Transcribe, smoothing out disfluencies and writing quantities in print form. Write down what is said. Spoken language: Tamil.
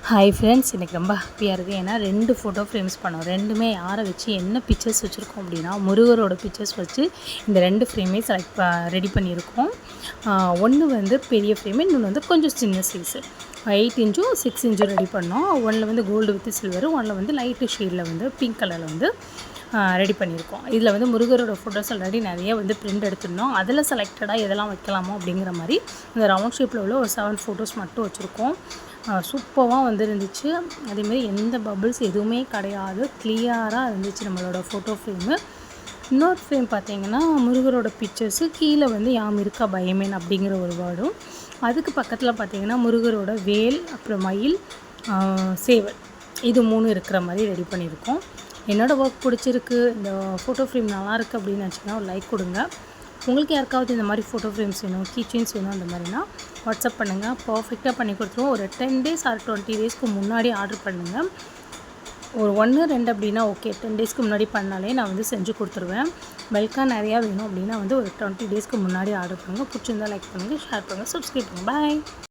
ஹாய் ஃப்ரெண்ட்ஸ், எனக்கு ரொம்ப ஹாப்பியாக இருக்குது. ஏன்னா 2 ஃபோட்டோ ஃப்ரேம்ஸ் பண்ணோம். 2மே யாரை வச்சு என்ன பிக்சர்ஸ் வச்சுருக்கோம் அப்படின்னா, முருகரோட பிக்சர்ஸ் வச்சு இந்த 2 ஃப்ரேமே ரெடி பண்ணியிருக்கோம். ஒன்று வந்து பெரிய ஃப்ரேமு, இன்னொன்று வந்து கொஞ்சம் சின்ன சைஸு 8 இன்ச்சும் 6 இன்ச்சும் ரெடி பண்ணோம். ஒன்றில் வந்து கோல்டு வித் சில்வரு, ஒன்றில் வந்து லைட்டு ஷேடில் வந்து பிங்க் கலரில் வந்து ரெடி பண்ணியிருக்கோம். இதில் வந்து முருகரோட ஃபோட்டோஸ் ஆல்ரெடி நிறைய வந்து பிரிண்ட் எடுத்துருந்தோம். அதில் செலக்டடாக எதெல்லாம் வைக்கலாமோ அப்படிங்கிற மாதிரி இந்த ரவுண்ட் ஷேப்பில் உள்ள ஒரு 7 ஃபோட்டோஸ் மட்டும் வச்சுருக்கோம். சூப்பராக வந்து இருந்துச்சு. அதேமாதிரி எந்த பபிள்ஸ் எதுவுமே கிடையாது, கிளியராக இருந்துச்சு நம்மளோட ஃபோட்டோ ஃப்ரேமு. இன்னொரு ஃப்ரேம் பார்த்திங்கன்னா, முருகரோட பிக்சர்ஸு கீழே வந்து யாம் இருக்கா பயமேன் அப்படிங்கிற ஒரு வேர்டும், அதுக்கு பக்கத்தில் பார்த்திங்கன்னா முருகரோட வேல், அப்புறம் மயில், சேவல், இது 3 இருக்கிற மாதிரி ரெடி பண்ணியிருக்கோம். என்னோடய ஒர்க் பிடிச்சிருக்கு, இந்த ஃபோட்டோ ஃப்ரேம் நல்லாயிருக்கு அப்படின்னு நினச்சிங்கன்னா ஒரு லைக் கொடுங்க. உங்களுக்கு யாருக்காவது இந்த மாதிரி ஃபோட்டோ ஃப்ரேம்ஸ் வேணும், கீ செயின்ஸ் வேணும் அந்த மாதிரினா வாட்ஸ்அப் பண்ணுங்கள். பர்ஃபெக்டாக பண்ணி கொடுத்துருவோம். ஒரு 10 டேஸ் ஆர் 20 டேஸ்க்கு முன்னாடி ஆர்டர் பண்ணுங்கள். ஒரு 1 2 அப்படின்னா ஓகே, 10 டேஸ்க்கு முன்னாடி பண்ணாலே நான் வந்து செஞ்சு கொடுத்துருவேன். பல்காக நிறையா வேணும் அப்படின்னா வந்து ஒரு 20 டேஸ்க்கு முன்னாடி ஆர்டர் பண்ணுங்கள். பிடிச்சிருந்தால் லைக் பண்ணுங்கள், ஷேர் பண்ணுங்கள், சப்ஸ்கிரைப் பண்ணுங்கள். பாய்.